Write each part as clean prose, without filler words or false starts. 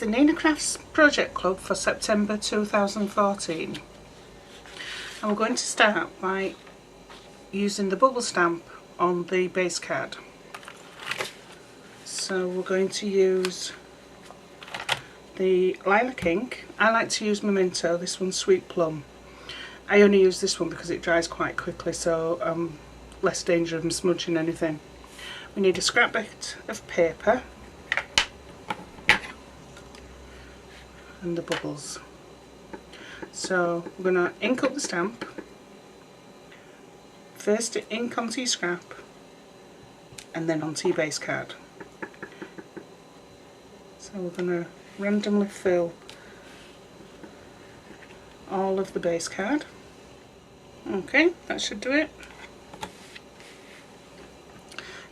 the Nina Crafts Project Club for September 2014. And we're going to start by using the bubble stamp on the base card. So we're going to use the lilac ink. I like to use Memento, this one's Sweet Plum. I only use this one because it dries quite quickly, so less danger of smudging anything. We need a scrap bit of paper and the bubbles. So we're going to ink up the stamp. First ink onto your scrap and then onto your base card. So we're going to randomly fill all of the base card. Okay, that should do it.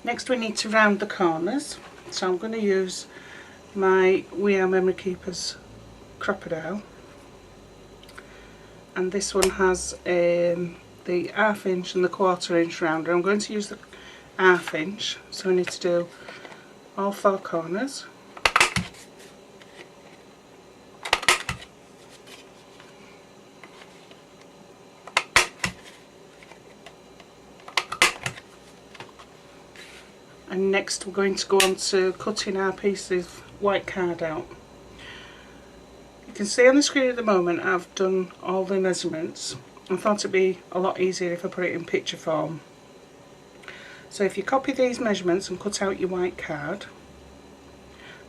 Next we need to round the corners, so I'm going to use my We Are Memory Keepers Crocodile, and this one has the 1/2 inch and the 1/4 inch rounder. I'm going to use the 1/2 inch, so I need to do all 4 corners. And next we're going to go on to cutting our piece of white card out. You can see on the screen at the moment I've done all the measurements. I thought it'd be a lot easier if I put it in picture form. So if you copy these measurements and cut out your white card,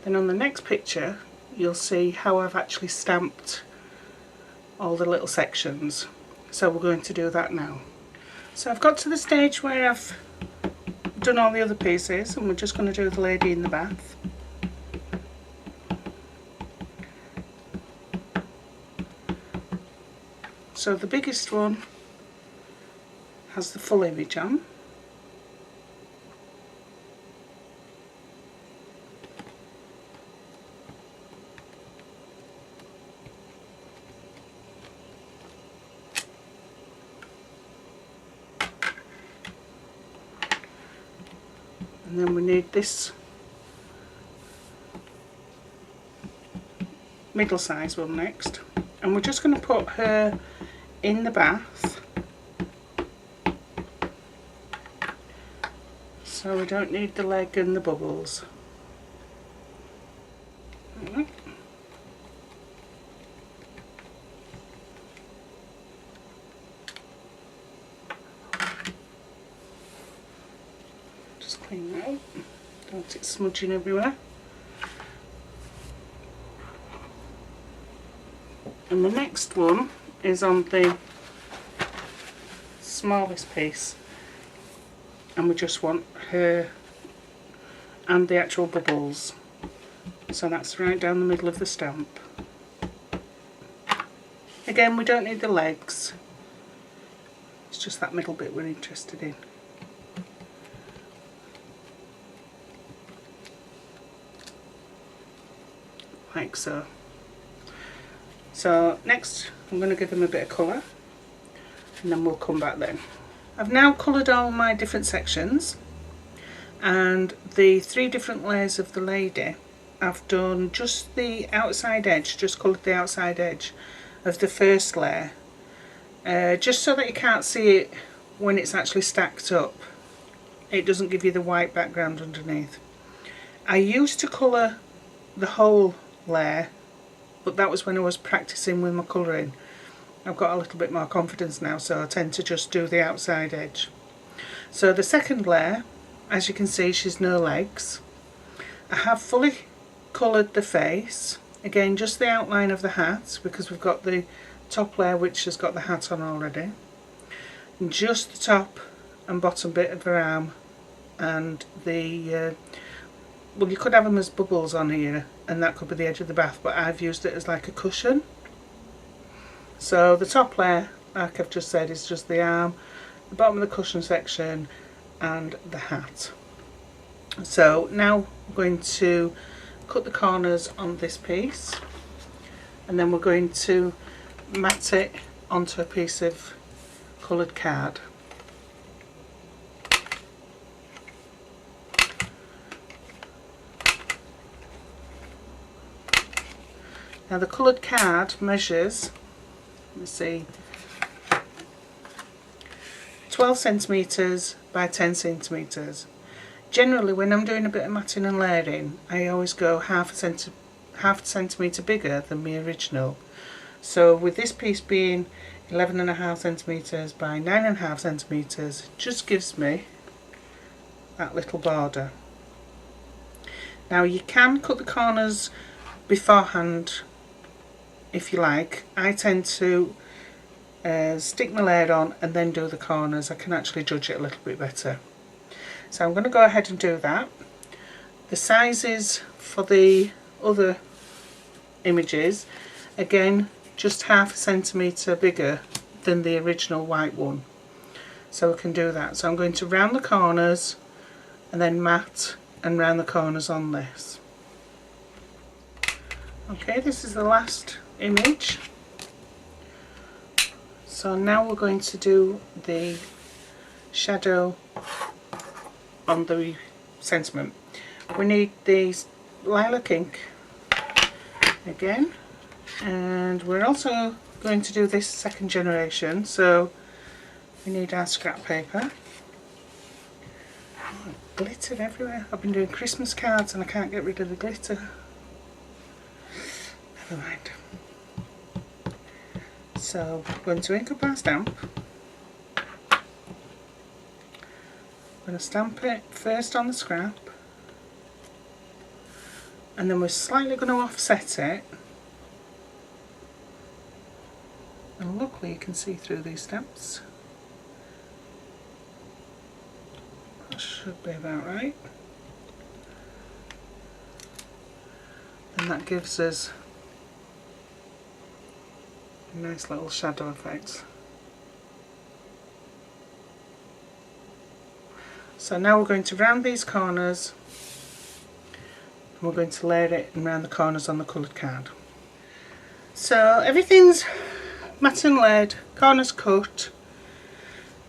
then on the next picture you'll see how I've actually stamped all the little sections. So we're going to do that now. So I've got to the stage where I've done all the other pieces, and we're just going to do the lady in the bath. So the biggest one has the full image on. And then we need this middle size one next, and we're just going to put her in the bath, so we don't need the leg and the bubbles. Clean that up, don't want it smudging everywhere. And the next one is on the smallest piece, and we just want her and the actual bubbles, so that's right down the middle of the stamp. Again, we don't need the legs, it's just that middle bit we're interested in. Like so. So next I'm going to give them a bit of colour, and then we'll come back then. I've now coloured all my different sections, and the 3 different layers of the lady, I've done just the outside edge, just coloured the outside edge of the first layer, just so that you can't see it when it's actually stacked up. It doesn't give you the white background underneath. I used to colour the whole layer, but that was when I was practicing with my colouring. I've got a little bit more confidence now, so I tend to just do the outside edge. So the second layer, as you can see, she's no legs. I have fully coloured the face, again just the outline of the hat, because we've got the top layer which has got the hat on already, and just the top and bottom bit of her arm, and the well, you could have them as bubbles on here, and that could be the edge of the bath, but I've used it as like a cushion. So the top layer, like I've just said, is just the arm, the bottom of the cushion section, and the hat. So now we're going to cut the corners on this piece, and then we're going to mat it onto a piece of coloured card. Now the coloured card measures, let me see, 12 centimetres by 10 centimetres. Generally when I'm doing a bit of matting and layering, I always go half a centimetre bigger than my original. So with this piece being 11.5 centimetres by 9.5 centimetres, just gives me that little border. Now you can cut the corners beforehand if you like. I tend to stick my layer on and then do the corners. I can actually judge it a little bit better. So I'm going to go ahead and do that. The sizes for the other images, again, just half a centimetre bigger than the original white one. So we can do that. So I'm going to round the corners and then mat and round the corners on this. Okay, this is the last image. So now we're going to do the shadow on the sentiment. We need the lilac ink again, and we're also going to do this second generation, so we need our scrap paper. Oh, glitter everywhere. I've been doing Christmas cards and I can't get rid of the glitter. Never mind. So I'm going to ink up our stamp. I'm going to stamp it first on the scrap, and then we're slightly going to offset it, and luckily you can see through these stamps. That should be about right. And that gives us a nice little shadow effect. So now we're going to round these corners and we're going to layer it and round the corners on the coloured card. So everything's matte and layered, corners cut,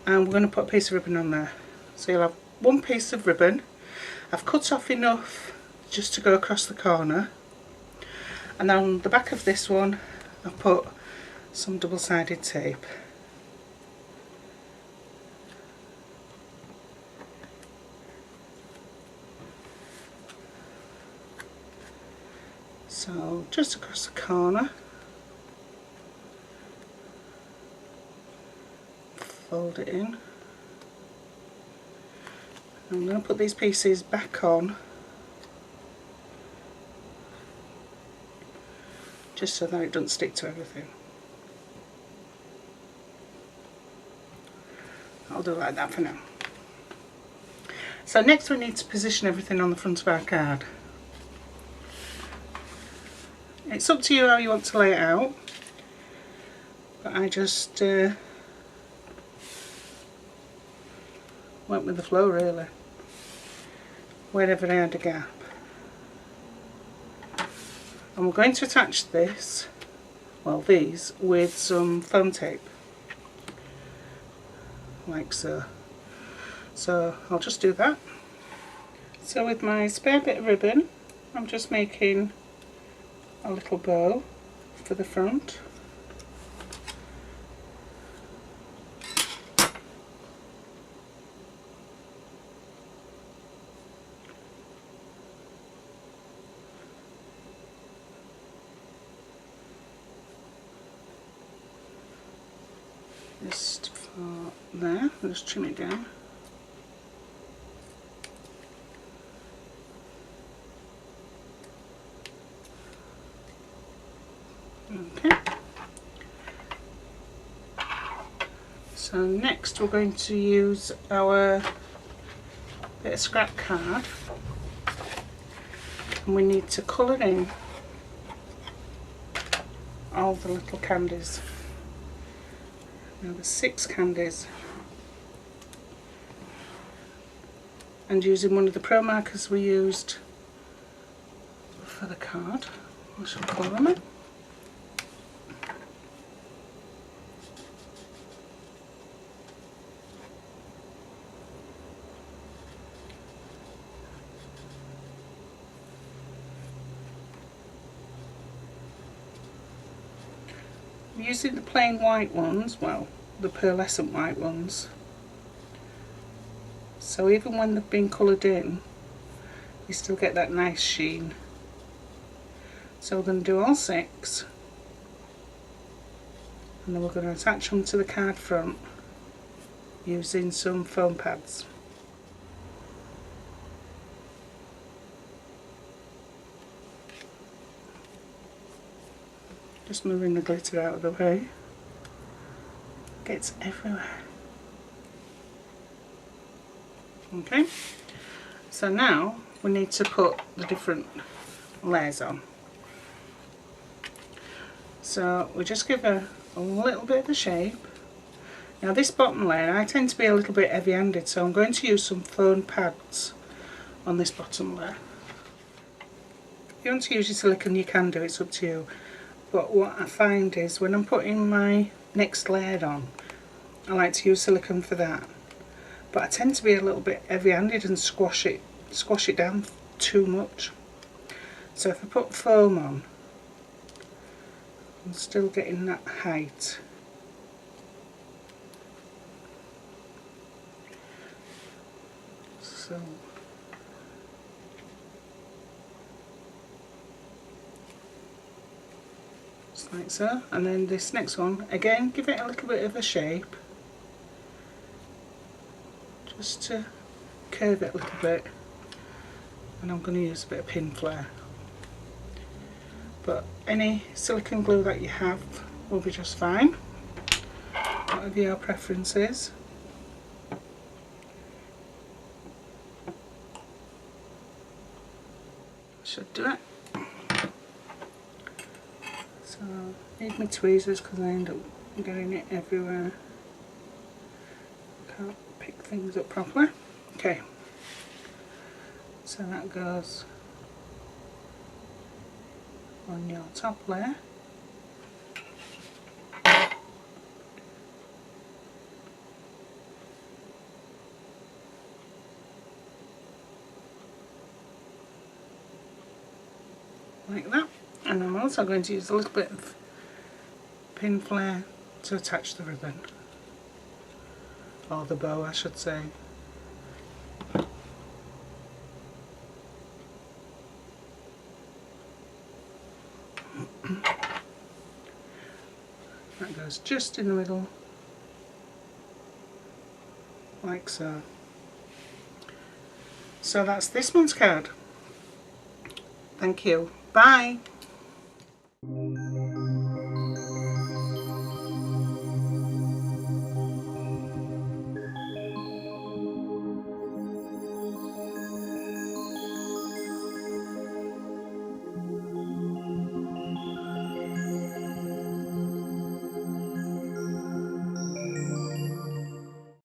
and we're going to put a piece of ribbon on there. So you'll have one piece of ribbon. I've cut off enough just to go across the corner, and then on the back of this one I've put some double-sided tape. So just across the corner, fold it in. I'm going to put these pieces back on just so that it doesn't stick to everything. I'll do it like that for now. So next we need to position everything on the front of our card. It's up to you how you want to lay it out, but I just went with the flow really, wherever I had a gap. And we're going to attach this, well these, with some foam tape, like so. So I'll just do that. So with my spare bit of ribbon, I'm just making a little bow for the front. Just for there, I'll just trim it down. Okay. So next we're going to use our bit of scrap card, and we need to colour in all the little candies. Now there's 6 candies, and using one of the pro markers we used for the card, I shall colour them in. I'm using the plain white ones, well, the pearlescent white ones, so even when they've been coloured in you still get that nice sheen. So we're going to do all 6 and then we're going to attach them to the card front using some foam pads. Just moving the glitter out of the way. Gets everywhere. Okay, so now we need to put the different layers on. So we just give a little bit of a shape. Now this bottom layer, I tend to be a little bit heavy-handed, so I'm going to use some foam pads on this bottom layer. If you want to use your silicone you can do, it's up to you. But what I find is when I'm putting my next layer on, I like to use silicone for that. But I tend to be a little bit heavy-handed and squash it down too much. So if I put foam on, I'm still getting that height. So just like so, and then this next one, again give it a little bit of a shape, just to curve it a little bit, and I'm going to use a bit of pin flare. But any silicone glue that you have will be just fine, whatever your preference is. Should do it. So I need my tweezers because I end up getting it everywhere. Can't pick things up properly. Okay, so that goes on your top layer. Like that. And I'm also going to use a little bit of pin flare to attach the ribbon, or the bow I should say. That goes just in the middle, like so. So that's this month's card. Thank you. Bye.